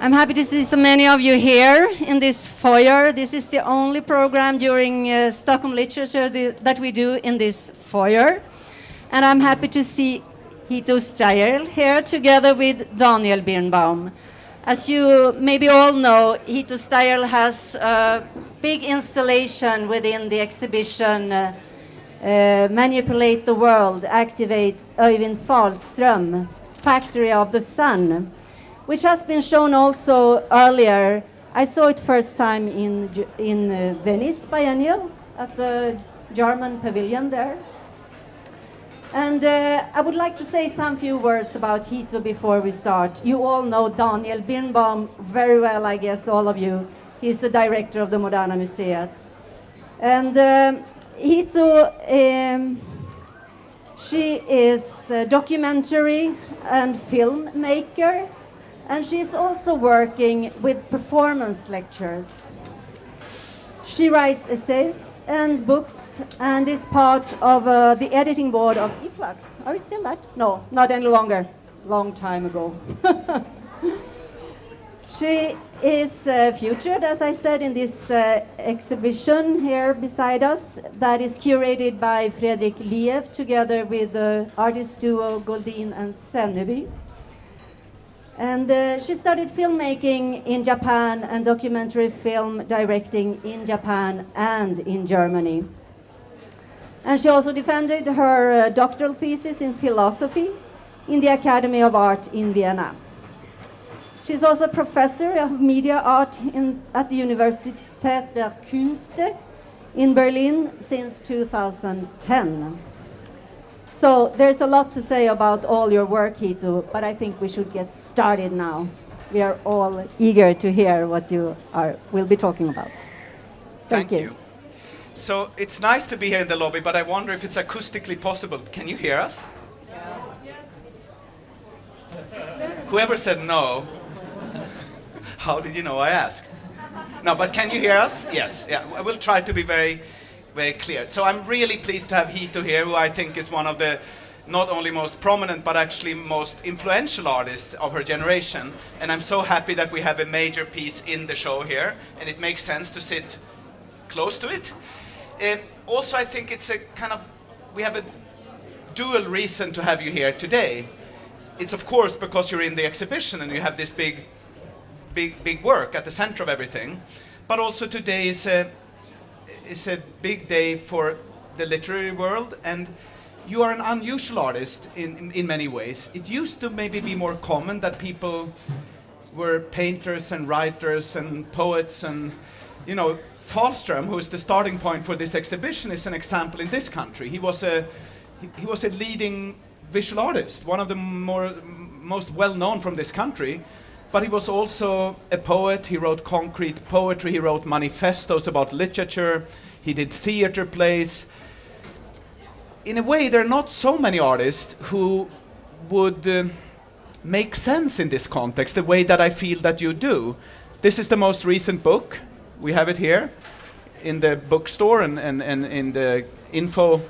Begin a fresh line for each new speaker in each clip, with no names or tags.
I'm happy to see so many of you here in this foyer. This is the only program during Stockholm Literature that we do in this foyer. And I'm happy to see Hito Steyerl here together with Daniel Birnbaum. As you maybe all know, Hito Steyerl has a big installation within the exhibition Manipulate the World, Aktivera Öyvind Fahlström, Factory of the Sun, which has been shown also earlier. I saw it first time in Venice Biennial at the German pavilion there. And I would like to say some few words about Hito before we start. You all know Daniel Birnbaum very well, I guess, all of you. He's the director of the Moderna Museet. And Hito, she is a documentary and filmmaker, and she's also working with performance lectures. She writes essays and books and is part of the editing board of Iflux. Are you still that? No, not any longer. Long time ago. She is featured, as I said, in this exhibition here beside us that is curated by Fredrik Liev together with the artist duo Goldin and Senneby. And she studied filmmaking in Japan and documentary film directing in Japan and in Germany. And she also defended her doctoral thesis in philosophy in the Academy of Art in Vienna. She's also a professor of media art at the Universität der Künste in Berlin since 2010. So there's a lot to say about all your work, Hito, but I think we should get started now. We are all eager to hear what you will be talking about.
Thank you. So it's nice to be here in the lobby, but I wonder if it's acoustically possible. Can you hear us? Yes. Whoever said no, how did you know I asked? No, but can you hear us? Yes. Yeah, I will try to be very clear. So I'm really pleased to have Hito here, who I think is one of the not only most prominent but actually most influential artists of her generation. And I'm so happy that we have a major piece in the show here, and it makes sense to sit close to it. Also, I think it's a kind of, we have a dual reason to have you here today. It's of course because you're in the exhibition and you have this big work at the center of everything, but also today is a big day for the literary world, and you are an unusual artist in many ways. It used to maybe be more common that people were painters and writers and poets, and you know, Fahlström, who is the starting point for this exhibition, is an example in this country. He was a leading visual artist, one of the most well-known from this country. But he was also a poet. He wrote concrete poetry. He wrote manifestos about literature. He did theater plays. In a way, there are not so many artists who would make sense in this context, the way that I feel that you do. This is the most recent book. We have it here in the bookstore and in the info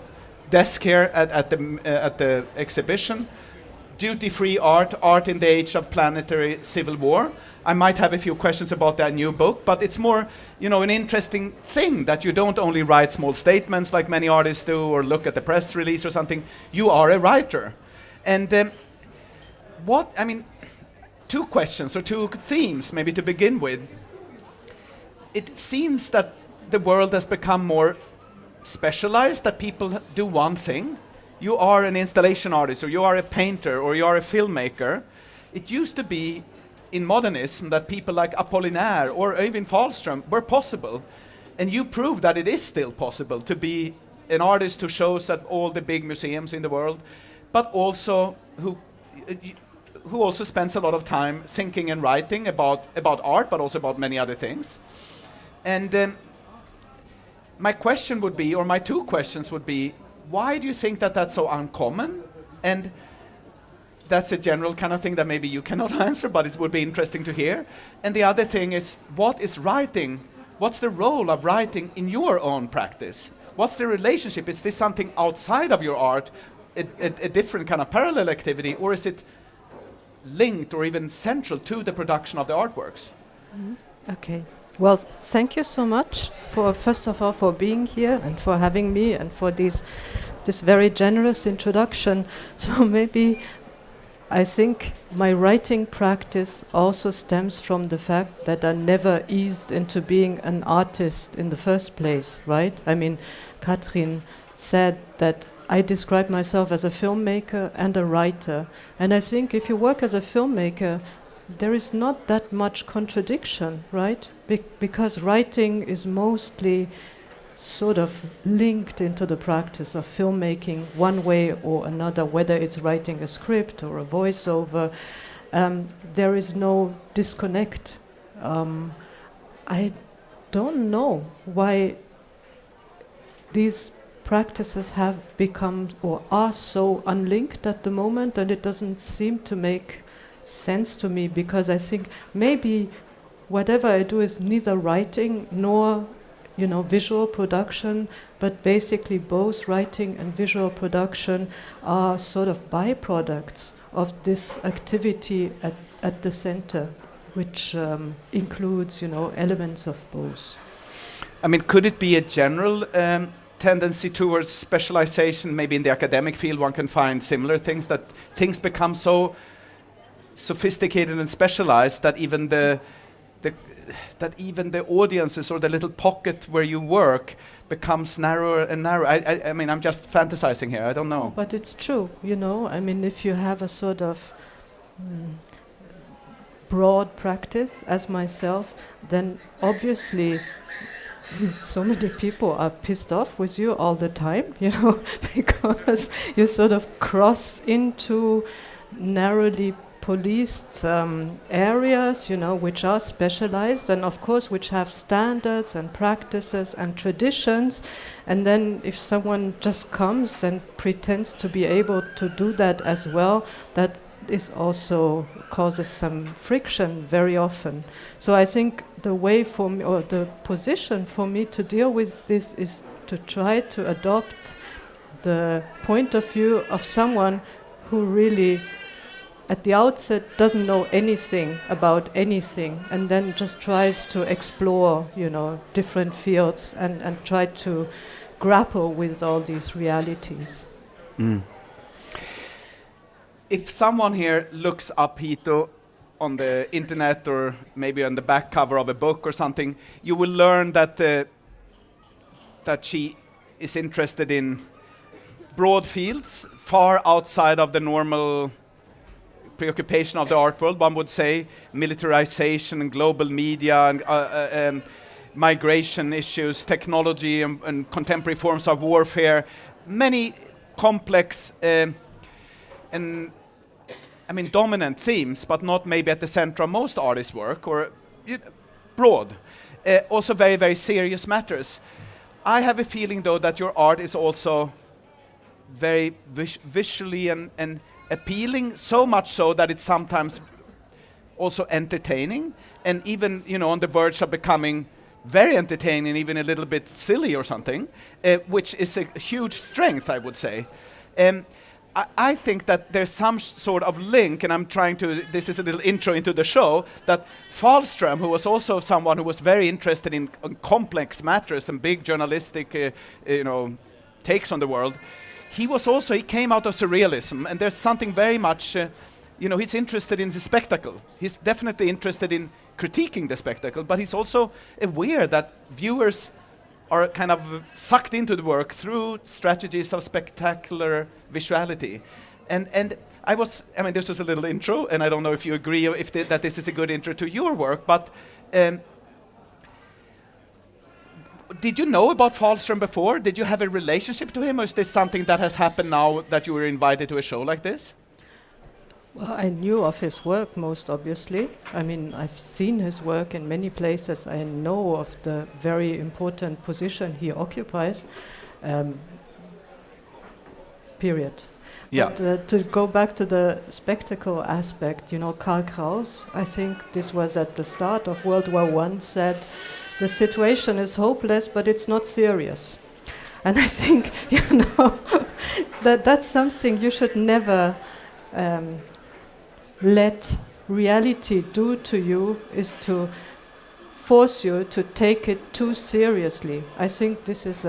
desk here at the exhibition. Duty-free art in the age of planetary civil war. I might have a few questions about that new book, but it's more, you know, an interesting thing that you don't only write small statements like many artists do or look at the press release or something. You are a writer. And two questions or two themes maybe to begin with. It seems that the world has become more specialized, that people do one thing. You are an installation artist, or you are a painter, or you are a filmmaker. It used to be in modernism that people like Apollinaire or Öyvind Fahlström were possible. And you prove that it is still possible to be an artist who shows at all the big museums in the world, but also who also spends a lot of time thinking and writing about art, but also about many other things. And my question would be, or my two questions would be, why do you think that that's so uncommon? And that's a general kind of thing that maybe you cannot answer, but it would be interesting to hear. And the other thing is, what is writing? What's the role of writing in your own practice? What's the relationship? Is this something outside of your art, a different kind of parallel activity, or is it linked or even central to the production of the artworks.
Okay. Well, thank you so much for, first of all, for being here and for having me and for this very generous introduction. So maybe I think my writing practice also stems from the fact that I never eased into being an artist in the first place, right? I mean, Katrin said that I describe myself as a filmmaker and a writer. And I think if you work as a filmmaker, there is not that much contradiction, right? Because writing is mostly sort of linked into the practice of filmmaking one way or another, whether it's writing a script or a voiceover. There is no disconnect. I don't know why these practices have become or are so unlinked at the moment, and it doesn't seem to make sense to me, because I think maybe whatever I do is neither writing nor visual production, but basically both writing and visual production are sort of byproducts of this activity at the center, which includes elements of both.
I mean, could it be a general tendency towards specialization? Maybe in the academic field one can find similar things, that things become so sophisticated and specialized that even the audiences or the little pocket where you work becomes narrower and narrower. I mean, I'm just fantasizing here. I don't know.
But it's true, I mean, if you have a sort of broad practice, as myself, then obviously so many people are pissed off with you all the time, because you sort of cross into narrowly policed areas, which are specialized and of course which have standards and practices and traditions. And then if someone just comes and pretends to be able to do that as well, that is also causes some friction very often. So I think the way for me, or the position for me to deal with this, is to try to adopt the point of view of someone who really at the outset doesn't know anything about anything, and then just tries to explore, different fields and try to grapple with all these realities.
If someone here looks up Hito on the internet or maybe on the back cover of a book or something, you will learn that that she is interested in broad fields, far outside of the normal preoccupation of the art world. One would say militarization and global media and migration issues, technology and contemporary forms of warfare, many complex and I mean dominant themes, but not maybe at the center of most artists' work, or broad. Also very, very serious matters. I have a feeling though that your art is also very visually and appealing, so much so that it's sometimes also entertaining, and even on the verge of becoming very entertaining, even a little bit silly or something, which is a huge strength, I would say. I think that there's some sort of link, and I'm trying to, this is a little intro into the show, that Fahlström, who was also someone who was very interested in complex matters and big journalistic takes on the world, he came out of surrealism, and there's something very much, he's interested in the spectacle. He's definitely interested in critiquing the spectacle, but he's also aware that viewers are kind of sucked into the work through strategies of spectacular visuality. And this was a little intro, and I don't know if you agree or that this is a good intro to your work, but did you know about Fahlström before? Did you have a relationship to him, or is this something that has happened now that you were invited to a show like this?
Well, I knew of his work, most obviously. I mean, I've seen his work in many places. I know of the very important position he occupies, period.
Yeah.
But to go back to the spectacle aspect, Karl Kraus, I think this was at the start of World War I, said, the situation is hopeless, but it's not serious. And I think, that's something you should never let reality do to you is to force you to take it too seriously. I think this is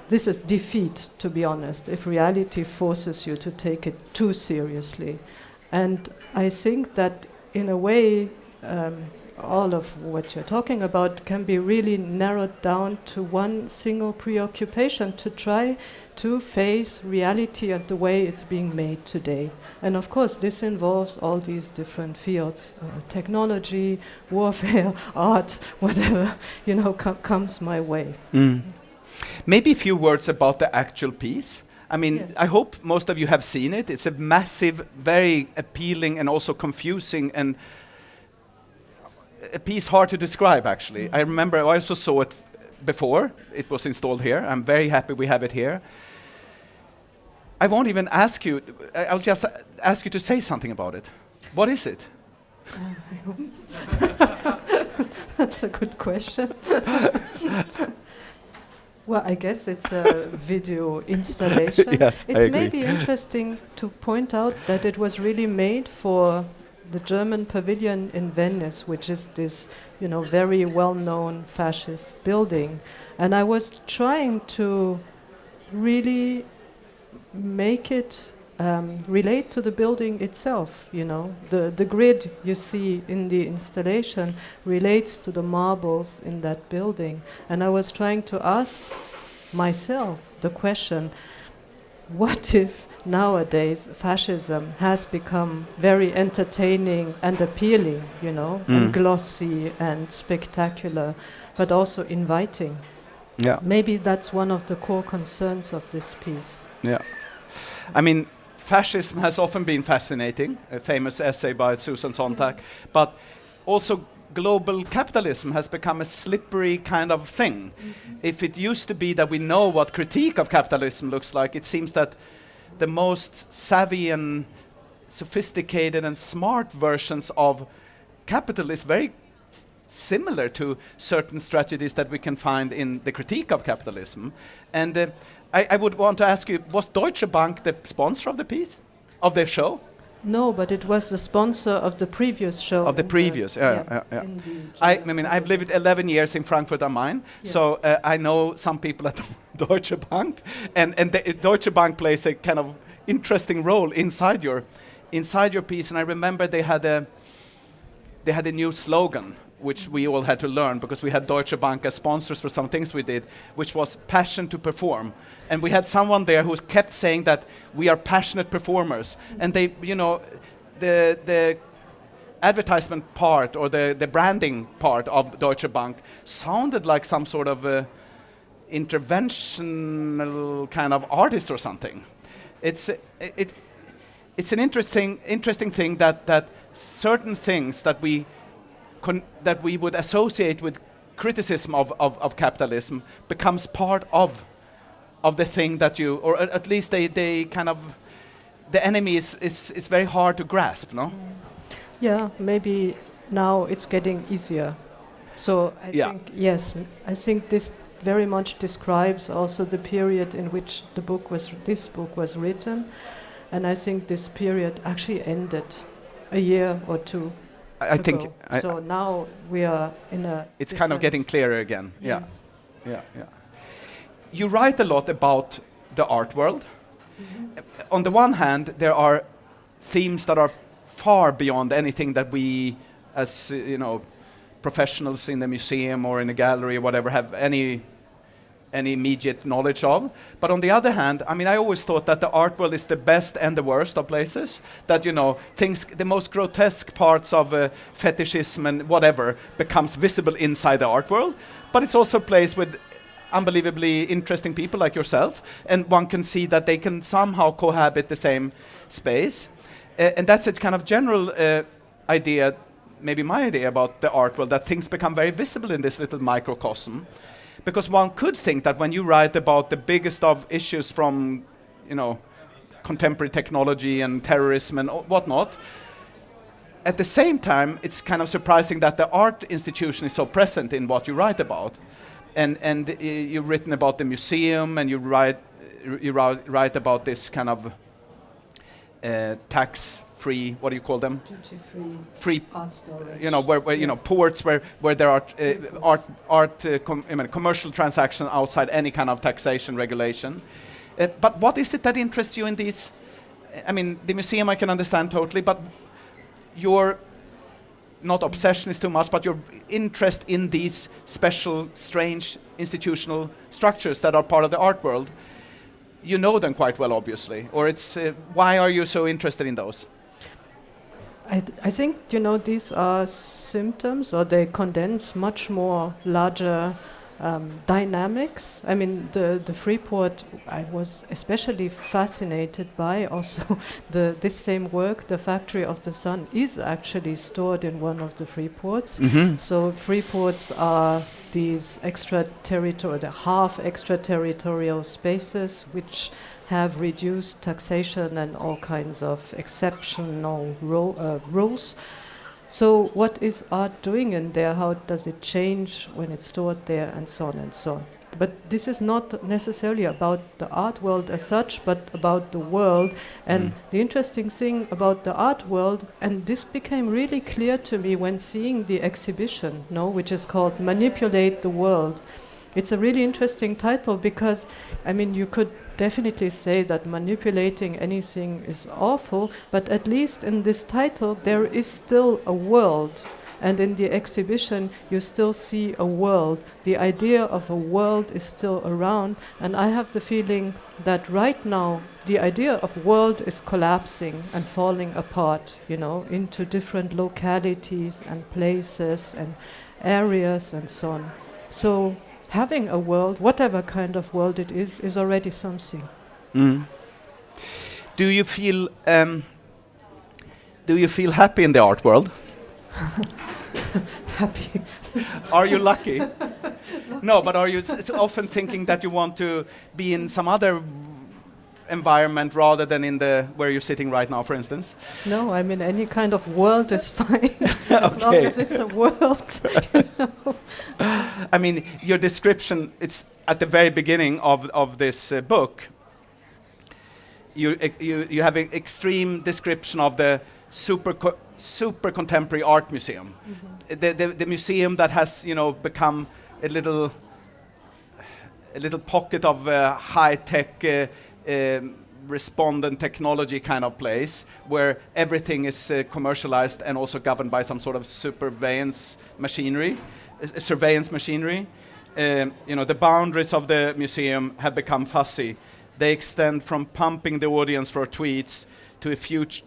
this is defeat, to be honest, if reality forces you to take it too seriously. And I think that in a way, all of what you're talking about can be really narrowed down to one single preoccupation, to try to face reality and the way it's being made today. And of course, this involves all these different fields, technology, warfare, art, whatever, comes my way.
Maybe a few words about the actual piece. I mean,
Yes.
I hope most of you have seen it. It's a massive, very appealing and also confusing and a piece hard to describe, actually. I remember I also saw it before it was installed here. I'm very happy we have it here. I won't even ask you, I'll just ask you to say something about it. What is it?
That's a good question. Well, I guess it's a video installation.
Yes, I
it's
agree.
maybe interesting to point out that it was really made for the German pavilion in Venice, which is this, very well-known fascist building. And I was trying to really make it relate to the building itself, The grid you see in the installation relates to the marbles in that building. And I was trying to ask myself the question, what if nowadays fascism has become very entertaining and appealing, and glossy and spectacular, but also inviting?
Yeah.
Maybe that's one of the core concerns of this piece.
Yeah. I mean, fascism has often been fascinating, a famous essay by Susan Sontag, but also global capitalism has become a slippery kind of thing. If it used to be that we know what critique of capitalism looks like, it seems that the most savvy and sophisticated and smart versions of capital is very similar to certain strategies that we can find in the critique of capitalism. And I would want to ask you, was Deutsche Bank the sponsor of the piece, of the show?
No, but it was the sponsor of the previous show.
Of the previous, yeah.
in the
I mean, I've lived 11 years in Frankfurt am Main,
Yes.
so I know some people at Deutsche Bank, and the Deutsche Bank plays a kind of interesting role inside your piece. And I remember they had a new slogan, which we all had to learn because we had Deutsche Bank as sponsors for some things we did, which was passion to perform. And we had someone there who kept saying that we are passionate performers. And they, the advertisement part or the branding part of Deutsche Bank sounded like some sort of interventional kind of artist or something. It's an interesting thing that certain things that we would associate with criticism of capitalism becomes part of the thing that you, or at least they kind of, the enemy is very hard to grasp, no?
Yeah, maybe now it's getting easier. So I think this very much describes also the period in which this book was written, and I think this period actually ended a year or two.
I think
so now we are in a.
It's kind of getting clearer again.
Yes.
Yeah. You write a lot about the art world. On the one hand, there are themes that are far beyond anything that we, as professionals in the museum or in a gallery or whatever, have any immediate knowledge of. But on the other hand, I mean, I always thought that the art world is the best and the worst of places. That, things, the most grotesque parts of fetishism and whatever becomes visible inside the art world. But it's also a place with unbelievably interesting people like yourself, and one can see that they can somehow cohabit the same space. And that's a kind of general idea, maybe my idea about the art world, that things become very visible in this little microcosm. Because one could think that when you write about the biggest of issues from, contemporary technology and terrorism and whatnot, at the same time, it's kind of surprising that the art institution is so present in what you write about. And you've written about the museum, and you write about this kind of tax-free, what do you call them?
Duty-free
Free,
art storage.
you know, where you know, ports where there are commercial transactions outside any kind of taxation regulation. But what is it that interests you in these? I mean, the museum I can understand totally, but your not obsession is too much, but your interest in these special, strange institutional structures that are part of the art world, you know them quite well, obviously. Or it's why are you so interested in those?
I think, you know, these are symptoms, or they condense much more larger dynamics. I mean, the Freeport, I was especially fascinated by. Also, this same work, The Factory of the Sun, is actually stored in one of the Freeports. So Freeports are these extraterritorial, the half extraterritorial spaces which have reduced taxation and all kinds of exceptional rules. So what is art doing in there? How does it change when it's stored there, and so on and so on? But this is not necessarily about the art world as such, but about the world. And the interesting thing about the art world, and this became really clear to me when seeing the exhibition, which is called Manipulate the World. It's a really interesting title because, I mean, you could definitely say that manipulating anything is awful, but at least in this title there is still a world, and in the exhibition you still see a world. The idea of a world is still around, and I have the feeling that right now the idea of world is collapsing and falling apart, you know, into different localities and places and areas and so on. So having a world, whatever kind of world it is already something.
Do you feel happy in the art world?
Happy.
Are you lucky? No, but are you often thinking that you want to be in some other environment rather than in the where you're sitting right now, for instance?
No, I mean any kind of world is fine as long as it's a world. You know?
I mean, your description, it's at the very beginning of this book. You have an extreme description of the super contemporary art museum, the museum that has, you know, become a little pocket of high tech. Respondent technology kind of place where everything is commercialized and also governed by some sort of surveillance machinery. You know, the boundaries of the museum have become fuzzy. They extend from pumping the audience for tweets to a future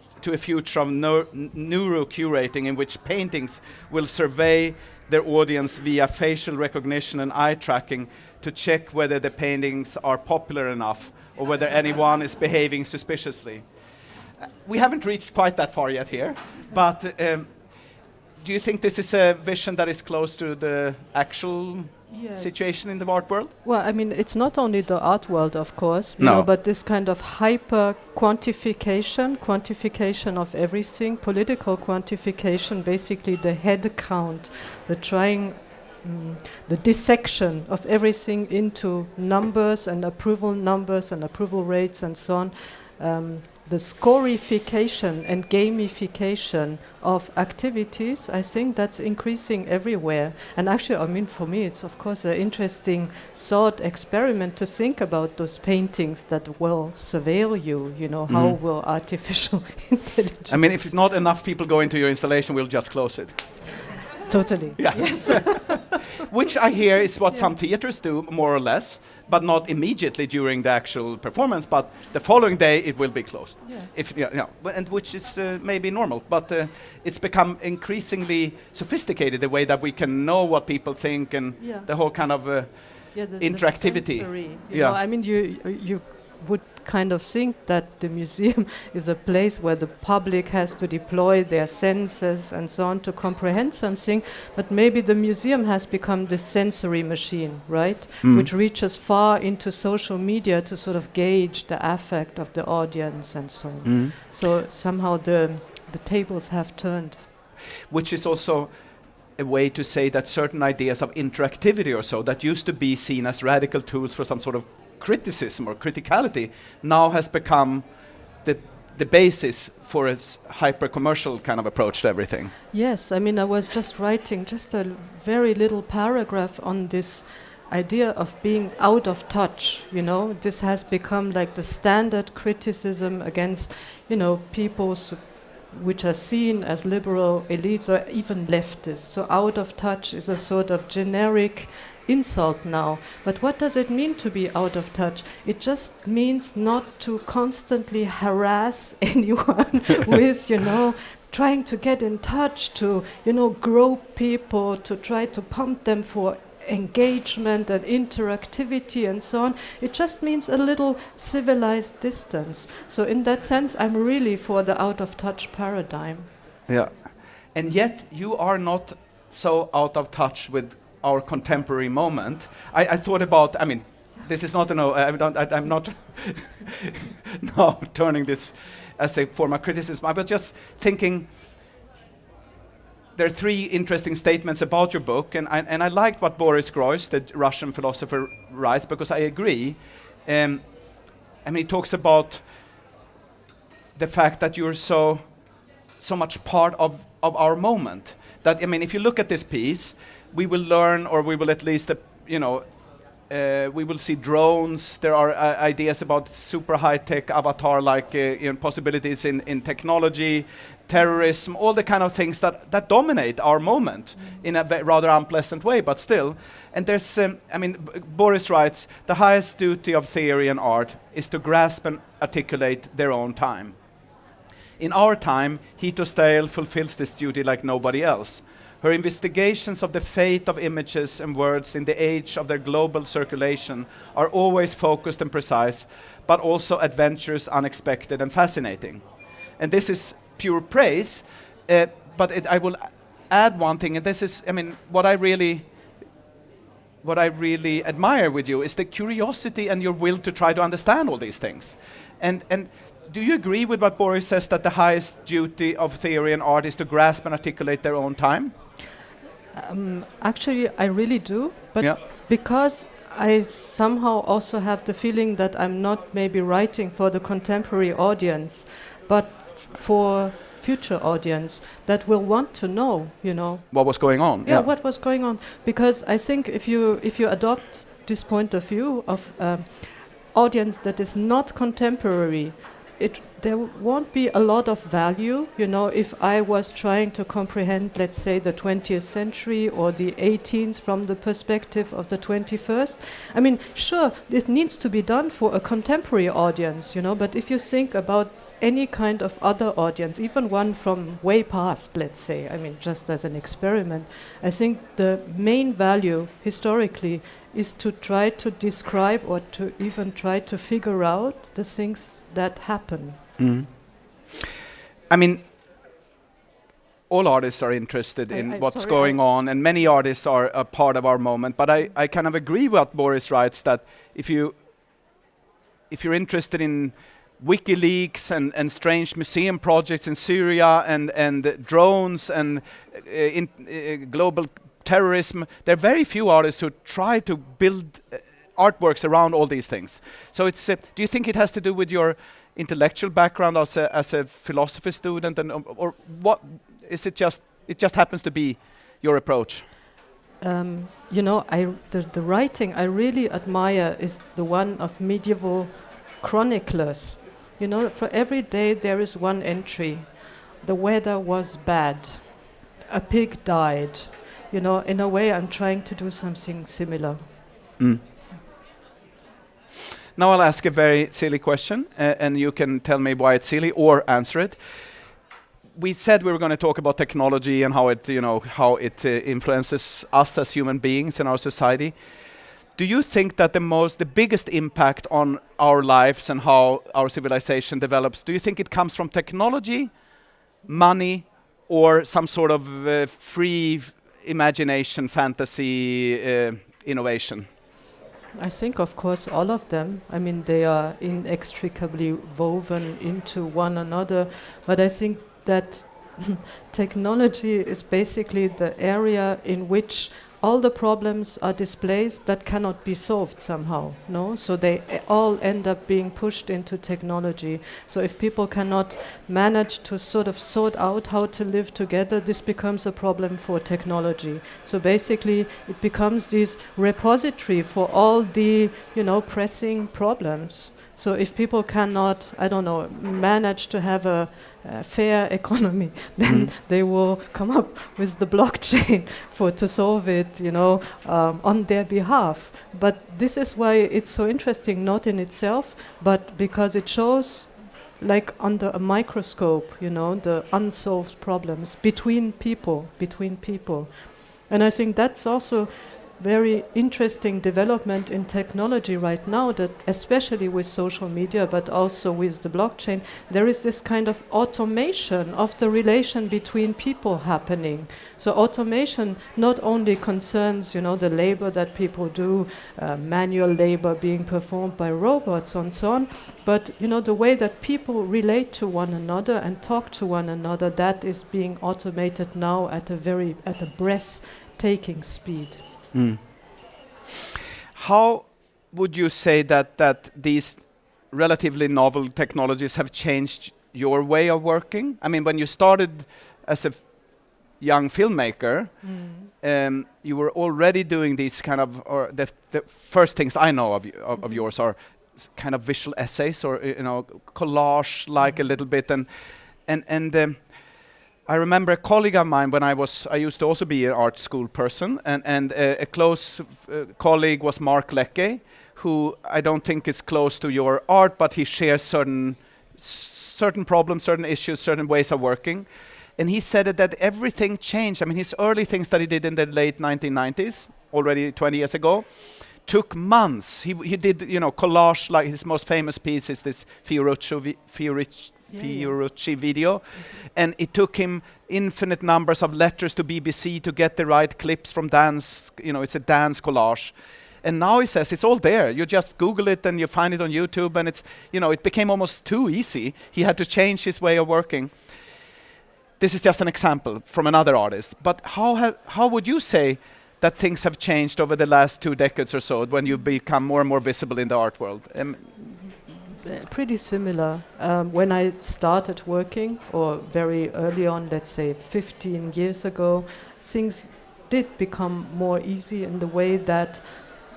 of neuro-curating in which paintings will survey their audience via facial recognition and eye tracking to check whether the paintings are popular enough or whether anyone is behaving suspiciously. We haven't reached quite that far yet here, but do you think this is a vision that is close to the actual situation in the art world?
Well, I mean, it's not only the art world, of course, you know, but this kind of hyper quantification of everything, political quantification, basically the head count, the dissection of everything into numbers and approval rates and so on. The scorification and gamification of activities, I think that's increasing everywhere. And actually, I mean, for me, it's of course an interesting thought experiment to think about those paintings that will surveil you, you know, how will artificial intelligence...
I mean, if not enough people go into your installation, we'll just close it.
Totally.
Yeah.
Yes.
Which I hear is what some theaters do, more or less, but not immediately during the actual performance, but the following day it will be closed. Yeah. And which is maybe normal, but it's become increasingly sophisticated, the way that we can know what people think and the whole kind of interactivity.
The sensory, you know, I mean, you would kind of think that the museum is a place where the public has to deploy their senses and so on to comprehend something, but maybe the museum has become the sensory machine, right? Which reaches far into social media to sort of gauge the affect of the audience and so on. So somehow the tables have turned.
Which is also a way to say that certain ideas of interactivity or so that used to be seen as radical tools for some sort of criticism or criticality now has become the basis for a hyper-commercial kind of approach to everything.
Yes, I mean, I was just writing just a very little paragraph on this idea of being out of touch, you know. This has become like the standard criticism against, you know, people which are seen as liberal elites or even leftists. So out of touch is a sort of generic insult now. But what does it mean to be out of touch? It just means not to constantly harass anyone with, you know, trying to get in touch, to, you know, grow people, to try to pump them for engagement and interactivity and so on. It just means a little civilized distance. So in that sense, I'm really for the out of touch paradigm.
Yeah. And yet you are not so out of touch with our contemporary moment. I thought about, I mean, this is not I'm not now turning this as a form of criticism. I was just thinking, there are three interesting statements about your book, and I liked what Boris Groys, the Russian philosopher, writes, because I agree. I mean, he talks about the fact that you're so much part of our moment. That, I mean, if you look at this piece, we will learn, or we will at least, we will see drones. There are ideas about super high-tech avatar-like possibilities in technology, terrorism, all the kind of things that dominate our moment in a rather unpleasant way, but still. And there's, I mean, Boris writes, the highest duty of theory and art is to grasp and articulate their own time. In our time, Hito Steyerl fulfills this duty like nobody else. Her investigations of the fate of images and words in the age of their global circulation are always focused and precise, but also adventurous, unexpected, and fascinating. And this is pure praise, but I will add one thing, and this is, I mean, what I really admire with you is the curiosity and your will to try to understand all these things. And do you agree with what Boris says, that the highest duty of theory and art is to grasp and articulate their own time?
Actually, I really do, but
yeah.
Because I somehow also have the feeling that I'm not maybe writing for the contemporary audience, but for future audience that will want to know, you know,
what was going on.
Yeah, what was going on. Because I think if you adopt this point of view of audience that is not contemporary, there won't be a lot of value, you know, if I was trying to comprehend, let's say, the 20th century or the 18th from the perspective of the 21st. I mean, sure, it needs to be done for a contemporary audience, you know, but if you think about any kind of other audience, even one from way past, let's say, I mean, just as an experiment, I think the main value historically is to try to describe or to even try to figure out the things that happen.
Mm. I mean, all artists are interested in what's going on, and many artists are a part of our moment, but I kind of agree with what Boris writes, that if you're interested in WikiLeaks and strange museum projects in Syria and drones and global terrorism, there are very few artists who try to build artworks around all these things. So it's, do you think it has to do with your intellectual background as a philosophy student, and or what is it? Just happens to be your approach?
You know, the writing I really admire is the one of medieval chroniclers. You know, for every day there is one entry. The weather was bad. A pig died. You know, in a way I'm trying to do something similar.
Mm. Now I'll ask a very silly question, and you can tell me why it's silly or answer it. We said we were going to talk about technology and how it, you know, influences us as human beings in our society. Do you think that the biggest impact on our lives and how our civilization develops, do you think it comes from technology, money, or some sort of free imagination, fantasy, innovation?
I think, of course, all of them. I mean, they are inextricably woven into one another. But I think that technology is basically the area in which all the problems are displays that cannot be solved somehow, no? So they all end up being pushed into technology. So if people cannot manage to sort of sort out how to live together, this becomes a problem for technology. So basically it becomes this repository for all the, pressing problems. So if people cannot, I don't know, manage to have a fair economy, then they will come up with the blockchain to solve it, on their behalf. But this is why it's so interesting, not in itself, but because it shows, like under a microscope, the unsolved problems between people. And I think that's also very interesting development in technology right now, that especially with social media but also with the blockchain, there is this kind of automation of the relation between people happening. So automation not only concerns, the labor that people do, manual labor being performed by robots and so on, but the way that people relate to one another and talk to one another, that is being automated now at a breathtaking speed.
How would you say that these relatively novel technologies have changed your way of working? I mean, when you started as a young filmmaker, you were already doing these kind of, or the first things I know of yours are kind of visual essays, or collage, like a little bit, and I remember a colleague of mine when I used to also be an art school person, and a close colleague was Mark Leckie, who I don't think is close to your art, but he shares certain problems, certain issues, certain ways of working. And he said that everything changed. I mean, his early things that he did in the late 1990s, already 20 years ago, took months. He did, collage, like his most famous piece is this Fiorucci video, and it took him infinite numbers of letters to BBC to get the right clips from dance. It's a dance collage, and now he says it's all there. You just Google it and you find it on YouTube, and it's it became almost too easy. He had to change his way of working. This is just an example from another artist, but how would you say that things have changed over the last 2 decades or so when you've become more and more visible in the art world?
Pretty similar. When I started working, or very early on, let's say 15 years ago, things did become more easy in the way that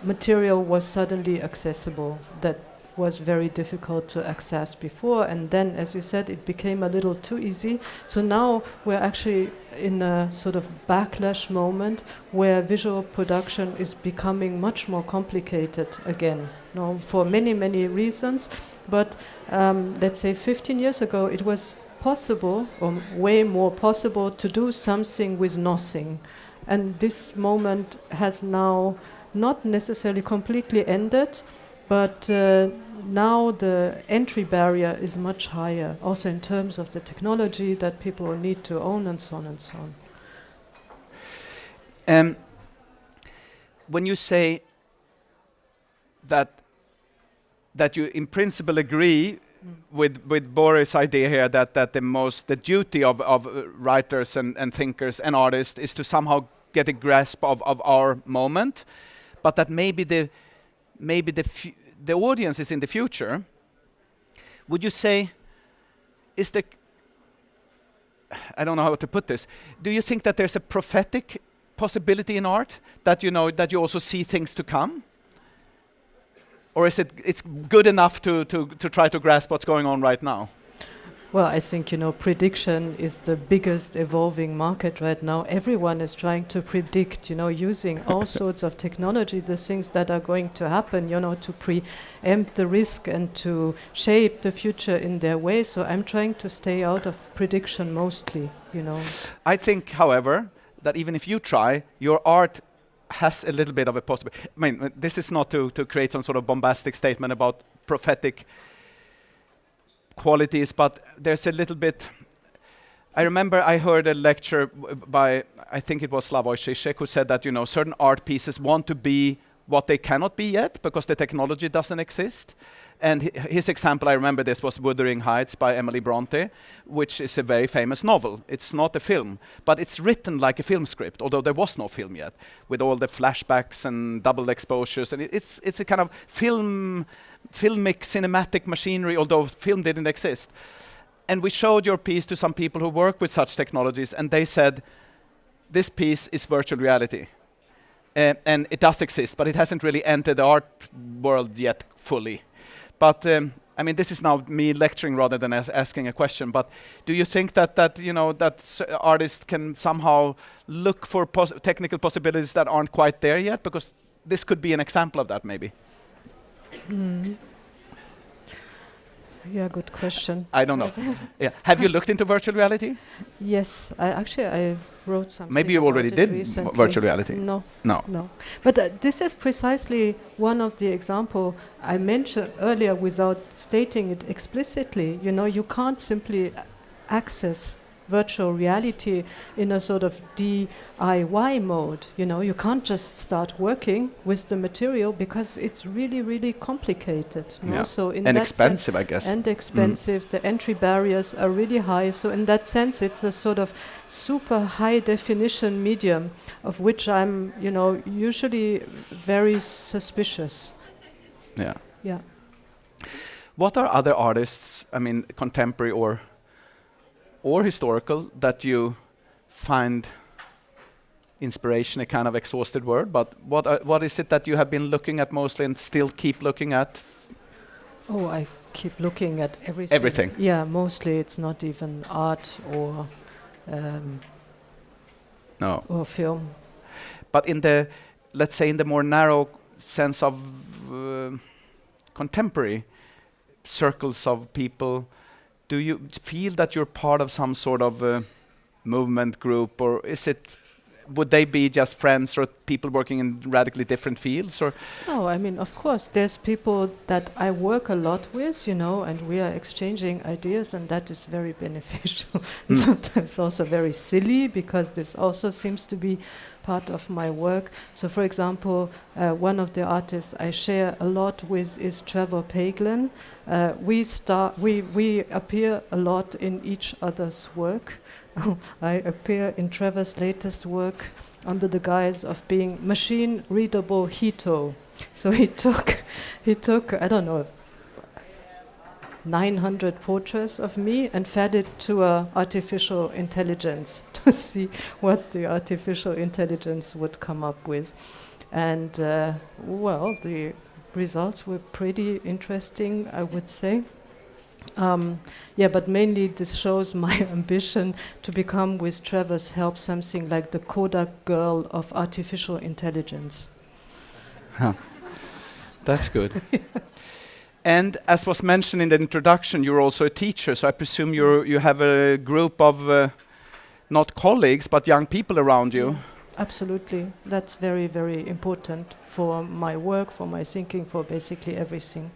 material was suddenly accessible. That was very difficult to access before, and then, as you said, it became a little too easy. So now we're actually in a sort of backlash moment where visual production is becoming much more complicated again, for many reasons. But let's say 15 years ago it was possible, or way more possible, to do something with nothing. And this moment has now not necessarily completely ended, but now the entry barrier is much higher, also in terms of the technology that people need to own, and so on and so on.
When you say that you in principle agree with Boris' idea here that the duty of writers and thinkers and artists is to somehow get a grasp of our moment, but that maybe the audience is in the future. Would you say, I don't know how to put this. Do you think that there's a prophetic possibility in art, that that you also see things to come? Or is it's good enough to try to grasp what's going on right now?
Well, I think, prediction is the biggest evolving market right now. Everyone is trying to predict, using all sorts of technology, the things that are going to happen, to preempt the risk and to shape the future in their way. So I'm trying to stay out of prediction mostly,
I think, however, that even if you try, your art has a little bit of a possibility. I mean, this is not to create some sort of bombastic statement about prophetic qualities, but there's a little bit. I remember I heard a lecture by, I think it was Slavoj Žižek, who said that certain art pieces want to be what they cannot be yet because the technology doesn't exist. And his example, I remember this, was Wuthering Heights by Emily Bronte, which is a very famous novel. It's not a film, but it's written like a film script, although there was no film yet, with all the flashbacks and double exposures. And it's a kind of filmic, cinematic machinery, although film didn't exist. And we showed your piece to some people who work with such technologies, and they said, this piece is virtual reality. And it does exist, but it hasn't really entered the art world yet fully. But I mean, this is now me lecturing rather than asking a question. But do you think that artists can somehow look for technical possibilities that aren't quite there yet? Because this could be an example of that, maybe.
Yeah, good question.
I don't know. Yeah. Have you looked into virtual reality?
Yes, I wrote something.
Maybe you already did virtual reality.
No.
No.
But this is precisely one of the example I mentioned earlier without stating it explicitly. You know, you can't simply access virtual reality in a sort of DIY mode. You know, you can't just start working with the material because it's really, really complicated.
Yeah.
So in
and
that
expensive,
sense,
I guess.
And expensive. The entry barriers are really high. So in that sense, it's a sort of super high definition medium of which I'm, you know, usually very suspicious.
Yeah.
Yeah.
What are other artists, I mean, contemporary or historical, that you find inspiration, a kind of exhausted word, but what is it that you have been looking at mostly and still keep looking at?
Oh, I keep looking at everything.
Everything?
Yeah, mostly it's not even art or or film.
But in the, let's say in the more narrow sense of contemporary circles of people, do you feel that you're part of some sort of movement group, or would they be just friends or people working in radically different fields? Or
no, I mean, of course, there's people that I work a lot with, you know, and we are exchanging ideas, and that is very beneficial. And sometimes also very silly, because this also seems to be part of my work. So, for example, one of the artists I share a lot with is Trevor Paglen. We appear a lot in each other's work. I appear in Trevor's latest work under the guise of being machine-readable Hito. So he took I don't know 900 portraits of me and fed it to artificial intelligence to see what the artificial intelligence would come up with. And well, the results were pretty interesting, I would say. Yeah, but mainly this shows my ambition to become, with Trevor's help, something like the Kodak girl of artificial intelligence.
Huh. That's good. And as was mentioned in the introduction, you're also a teacher, so I presume you have a group of not colleagues, but young people around you.
Yeah, absolutely. That's very, very important for my work, for my thinking, for basically everything.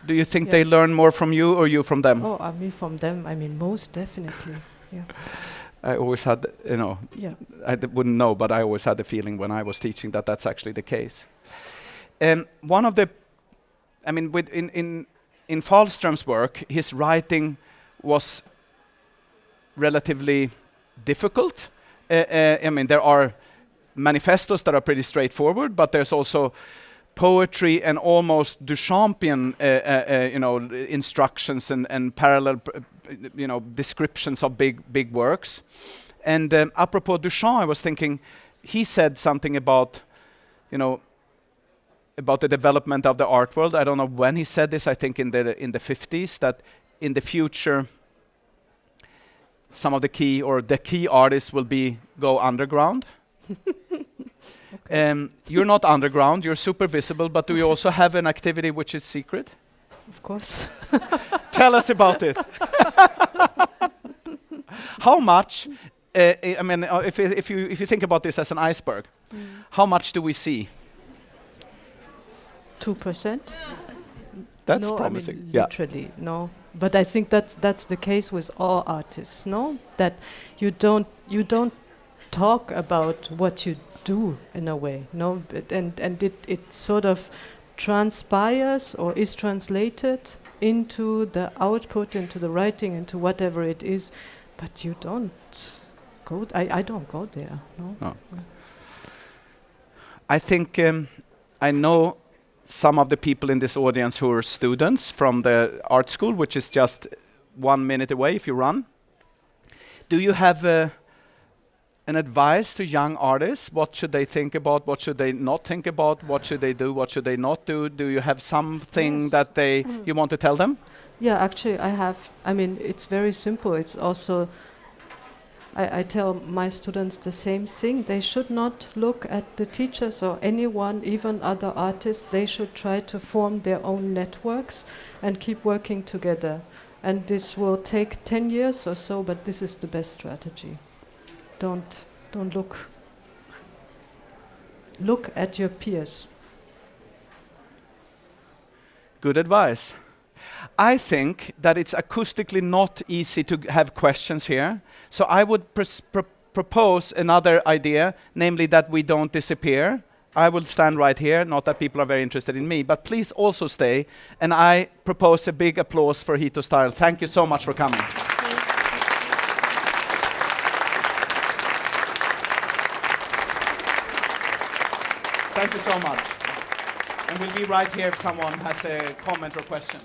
Do you think they learn more from you or you from them?
Oh, I mean from them. I mean, most definitely. Yeah.
I always had, you know, I wouldn't know, but I always had the feeling when I was teaching that that's actually the case. One of the, I mean, in Fahlström's work, his writing was relatively difficult. I mean, there are manifestos that are pretty straightforward, but there's also poetry and almost Duchampian, you know, instructions and parallel, you know, descriptions of big works. And apropos Duchamp, I was thinking, he said something about, you know, about the development of the art world. I don't know when he said this. I think in the 50s, that in the future, some of the key artists will go underground. You're not underground, you're super visible, but do you also have an activity which is secret?
Of course.
Tell us about it. How much, I mean, if you think about this as an iceberg, how much do we see?
2%?
That's
no,
promising.
I mean, literally, no. But I think that's the case with all artists, no? That you don't talk about what you do in a way, no? And it sort of transpires or is translated into the output, into the writing, into whatever it is, but you don't go. I don't go there. No.
No. I think I know some of the people in this audience who are students from the art school, which is just 1 minute away if you run. Do you have an advice to young artists? What should they think about? What should they not think about? What should they do? What should they not do? Do you have something that you want to tell them?
Yeah, actually I have. I mean, it's very simple. It's also, I tell my students the same thing. They should not look at the teachers or anyone, even other artists. They should try to form their own networks and keep working together. And this will take 10 years or so, but this is the best strategy. Don't look at your peers.
Good advice. I think that it's acoustically not easy to have questions here. So I would propose another idea, namely that we don't disappear. I will stand right here, not that people are very interested in me, but please also stay. And I propose a big applause for Hito Steyerl. Thank you so much for coming. Thank you so much. And we'll be right here if someone has a comment or question.